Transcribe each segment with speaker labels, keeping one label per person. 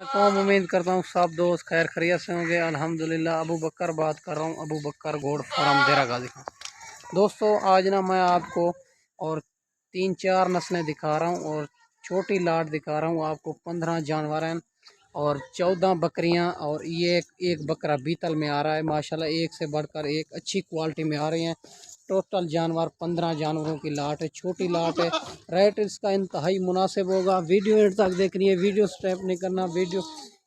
Speaker 1: कौम उम्मीद करता हूँ सब दोस्त खैर खैरियत से होंगे। अल्हम्दुलिल्लाह। अबू बकर बात कर रहा हूँ, अबू बकर गोड फार्म देरा गाजी का। दोस्तों आज ना मैं आपको और 3-4 नस्लें दिखा रहा हूँ और छोटी लाट दिखा रहा हूँ आपको। 15 जानवर हैं और 14 बकरियाँ और ये एक बकरा बीतल में आ रहा है। माशाल्लाह एक से बढ़कर एक अच्छी क्वालिटी में आ रही हैं। टोटल जानवर 15 जानवरों की लाट है, छोटी लाट है। रेट इसका इंतहाई मुनासिब होगा। वीडियो एंड तक देखनी है, वीडियो स्टॉप नहीं करना, वीडियो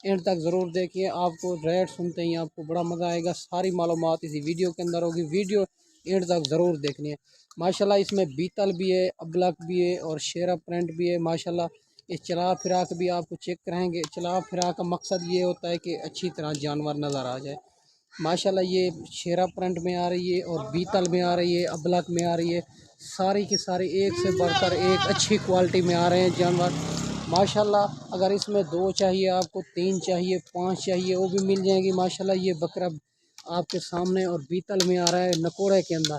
Speaker 1: एंड तक ज़रूर देखिए। आपको रेट सुनते ही आपको बड़ा मज़ा आएगा। सारी मालूमात इसी वीडियो के अंदर होगी, वीडियो एंड तक ज़रूर देखनी है। माशाल्लाह इसमें बीतल भी है, अबलक भी है और शेरा प्रिंट भी है। माशाल्लाह ये चला फिरा के भी आपको चेक कराएंगे। चला फिरा का मकसद ये होता है कि अच्छी तरह जानवर नज़र आ जाए। माशाल्लाह ये शेरा प्रिंट में आ रही है और बीतल में आ रही है, अबलक में आ रही है। सारी की सारी एक से बढ़कर एक अच्छी क्वालिटी में आ रहे हैं जानवर। माशाल्लाह अगर इसमें 2 चाहिए आपको, 3 चाहिए, 5 चाहिए, वो भी मिल जाएंगी। माशाल्लाह ये बकरा आपके सामने और बीतल में आ रहा है, नकोड़े के अंदर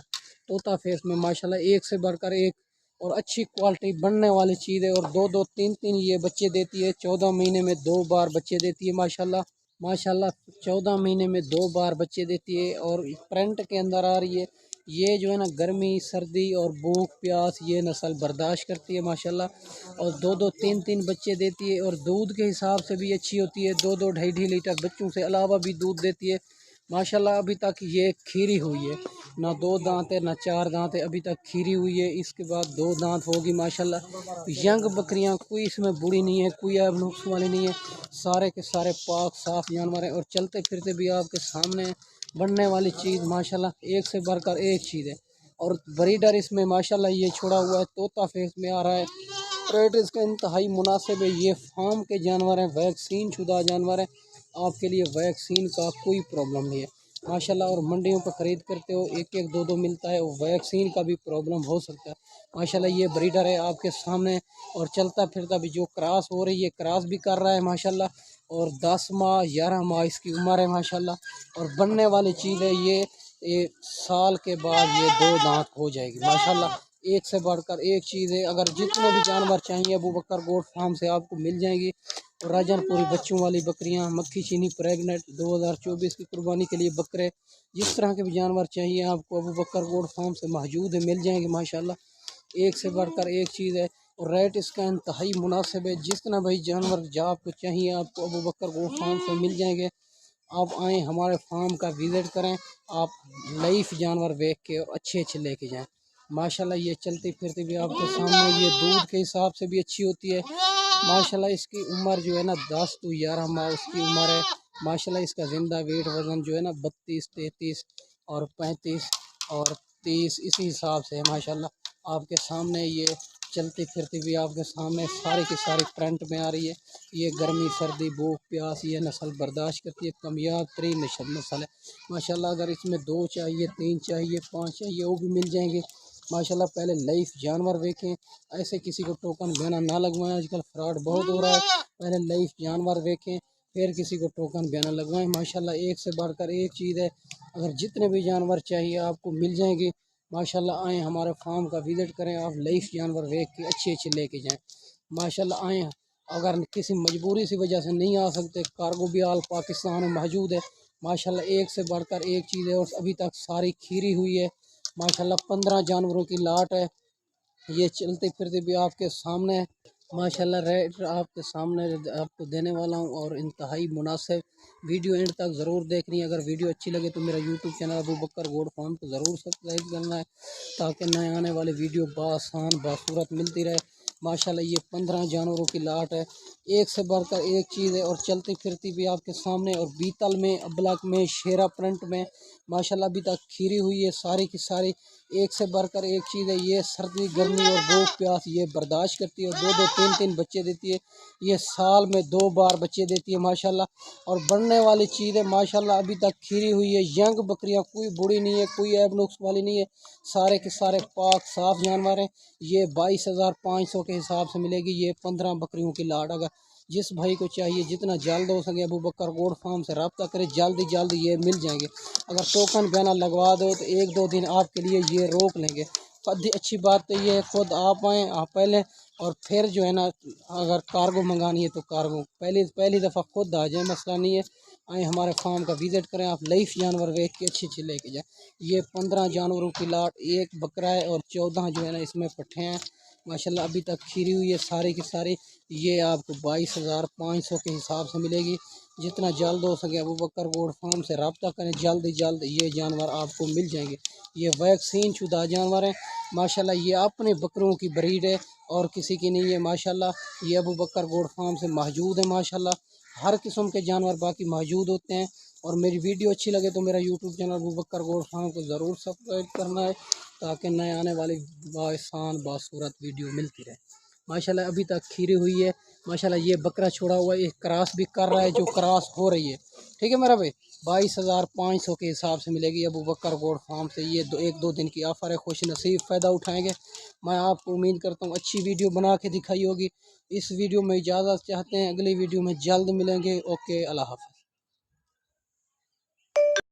Speaker 1: तोता फेस में। माशाल्लाह एक से बढ़कर एक और अच्छी क्वालिटी बनने वाली चीज़ है। और 2-2, 3-3 ये बच्चे देती है। 14 महीने में 2 बार बच्चे देती है। माशाल्लाह माशाल्लाह 14 महीने में 2 बार बच्चे देती है और प्रिंट के अंदर आ रही है। ये जो है ना गर्मी सर्दी और भूख प्यास ये नस्ल बर्दाश्त करती है माशाल्लाह। और 2-2, 3-3 बच्चे देती है और दूध के हिसाब से भी अच्छी होती है। 2-2, 2.5 लीटर बच्चों से अलावा भी दूध देती है माशाल्लाह। अभी तक ये खीरी हुई है, ना 2 दांत है ना 4 दांत है, अभी तक खीरी हुई है। इसके बाद 2 दांत होगी माशाल्लाह। यंग बकरियां कोई इसमें बुरी नहीं है, कोई ऐब नुक्स वाली नहीं है। सारे के सारे पाक साफ जानवर हैं और चलते फिरते भी आपके सामने बनने वाली चीज़ माशाल्लाह एक से बढ़कर एक चीज़ है। और ब्रीडर इसमें माशाल्लाह ये छोड़ा हुआ है, तोता फेस में आ रहा है। रेट इसका इंतहाई मुनासिब है। ये फार्म के जानवर हैं, वैक्सीन शुदा जानवर हैं। आपके लिए वैक्सीन का कोई प्रॉब्लम नहीं है माशाल्लाह। और मंडियों पर ख़रीद करते हो 1-1, 2-2 मिलता है, वो वैक्सीन का भी प्रॉब्लम हो सकता है माशाल्लाह। ये ब्रीडर है आपके सामने और चलता फिरता भी जो क्रॉस हो रही है क्रॉस भी कर रहा है माशाल्लाह। और 10 माह 11 माह इसकी उम्र है माशाल्लाह। और बनने वाली चीज़ है ये साल के बाद ये 2 दांत हो जाएगी माशाल्लाह। एक से बढ़कर एक चीज़ है। अगर जितने भी जानवर चाहिए अबू बकर गोट फार्म से आपको मिल जाएंगी। और राजनपुरी बच्चों वाली बकरियां, मक्खी चीनी प्रेगनेंट 2024 की कुर्बानी के लिए बकरे, जिस तरह के भी जानवर चाहिए आपको अबू बकर गोट फार्म से मौजूद है, मिल जाएंगे माशाल्लाह। एक से बढ़कर एक चीज़ है और रेट इसका इंतहाई मुनासिब है। जितना भाई जानवर जो आपको चाहिए आपको अबू बकर गोट फार्म से मिल जाएंगे। आप आएँ हमारे फार्म का विज़िट करें, आप लाइफ जानवर देख के और अच्छे अच्छे लेके जाएं माशाल्लाह। ये चलती फिरती भी आपके सामने, ये दूध के हिसाब से भी अच्छी होती है माशाल्लाह। इसकी उम्र जो है ना 10 to 11 माह उसकी उम्र है माशाल्लाह। इसका ज़िंदा वेट वज़न जो है ना 32, 33 और 35 और 30 इसी हिसाब से है माशाल्लाह। आपके सामने ये चलती फिरती भी आपके सामने सारी की सारी प्रिंट में आ रही है। ये गर्मी सर्दी भूख प्यास ये नस्ल बर्दाश्त करती है, कामयाब तरीन नस्ल है माशाल्लाह। अगर इसमें 2 चाहिए, 3 चाहिए, 5 चाहिए, वो भी मिल जाएंगे माशाल्लाह। पहले लाइफ जानवर देखें, ऐसे किसी को टोकन बयाना ना लगवाएं, आजकल फ्रॉड बहुत हो रहा है। पहले लाइफ जानवर देखें फिर किसी को टोकन बयाना लगवाएं माशाल्लाह। एक से बढ़कर एक चीज़ है। अगर जितने भी जानवर चाहिए आपको मिल जाएंगे माशाल्लाह। आएँ हमारे फार्म का विज़िट करें, आप लाइफ जानवर देख के अच्छे अच्छे लेके जाएँ माशाल्लाह। आएँ अगर किसी मजबूरी सी वजह से नहीं आ सकते, कार्गो भी आल पाकिस्तान में मौजूद है माशाल्लाह। एक से बढ़कर एक चीज़ है और अभी तक सारी खीरी हुई है माशाल्लाह। 15 जानवरों की लाट है। ये चलते फिरते भी आपके सामने है माशाल्लाह। रेट आपके सामने आपको देने वाला हूँ और इंतहाई मुनासिब। वीडियो एंड तक ज़रूर देखनी है। अगर वीडियो अच्छी लगे तो मेरा यूट्यूब चैनल अबू बकर गोड फार्म को ज़रूर सब्सक्राइब करना है ताकि नए आने वाले वीडियो बासान बासूरत मिलती रहे माशाल्लाह। ये 15 जानवरों की लाट है, एक से बढ़कर एक चीज़ है और चलती फिरती भी आपके सामने। और बीतल में, अबलक में, शेरा प्रिंट में माशाल्लाह अभी तक खीरी हुई है सारी की सारी। एक से बढ़कर एक चीज़ है। ये सर्दी गर्मी और भूख प्यास ये बर्दाश्त करती है और 2-2, 3-3 बच्चे देती है। ये साल में 2 बार बच्चे देती है माशाल्लाह। और बढ़ने वाली चीज़ है माशाल्लाह। अभी तक खीरी हुई है। यंग बकरियां कोई बूढ़ी नहीं है, कोई ऐब नुक्स वाली नहीं है, सारे के सारे पाक साफ जानवर हैं। ये 22,500 के हिसाब से मिलेगी ये 15 बकरियों की लाट। अगर जिस भाई को चाहिए जितना जल्द हो सके अबू बकर गोड फार्म से रब्ता करें, जल्दी जल्दी ये मिल जाएंगे। अगर टोकन बयाना लगवा दो तो 1-2 दिन आपके लिए ये रोक लेंगे अच्छी बात तो ये है, खुद आप आएँ, आप पहले, और फिर जो है ना अगर कार्गो मंगानी है तो कार्गो पहली दफ़ा खुद आ जाए, मसला नहीं है। आए हमारे फार्म का विज़िट करें, आप लाइफ जानवर देख के अच्छे लेके जाएँ। ये 15 जानवरों की लाट, एक बकरा है और 14 जो है ना इसमें पट्ठे हैं माशाल्लाह। अभी तक खीरी हुई है सारी की सारी। ये आपको 22,500 के हिसाब से मिलेगी। जितना जल्द हो सके अबू बकर गोड फार्म से रब्ता करें, जल्द ही जल्द ये जानवर आपको मिल जाएंगे। ये वैक्सीन शुदा जानवर हैं माशाल्लाह। ये अपने बकरों की ब्रीड है और किसी की नहीं है माशाल्लाह। ये अबू बकर गोड फार्म से मौजूद है माशाल्लाह। हर किस्म के जानवर बाकी मौजूद होते हैं। और मेरी वीडियो अच्छी लगे तो मेरा यूट्यूब चैनल अबू बकर गोड फार्म को ज़रूर सब्सक्राइब करना है, ताकि नए आने वाली बासान बासूरत वीडियो मिलती रहे माशाल्लाह। अभी तक खीरी हुई है माशाल्लाह। ये बकरा छोड़ा हुआ है, एक क्रॉस भी कर रहा है, जो क्रॉस हो रही है। ठीक है मेरा भाई, 22,500 के हिसाब से मिलेगी अबू बकर गोड फार्म से। ये एक दो दिन की ऑफ़र है, खुश नसीब फ़ायदा उठाएंगे। मैं आपको उम्मीद करता हूँ अच्छी वीडियो बना के दिखाई होगी। इस वीडियो में इजाज़त चाहते हैं, अगली वीडियो में जल्द मिलेंगे। ओके, अल्लाह हाफ़िज़।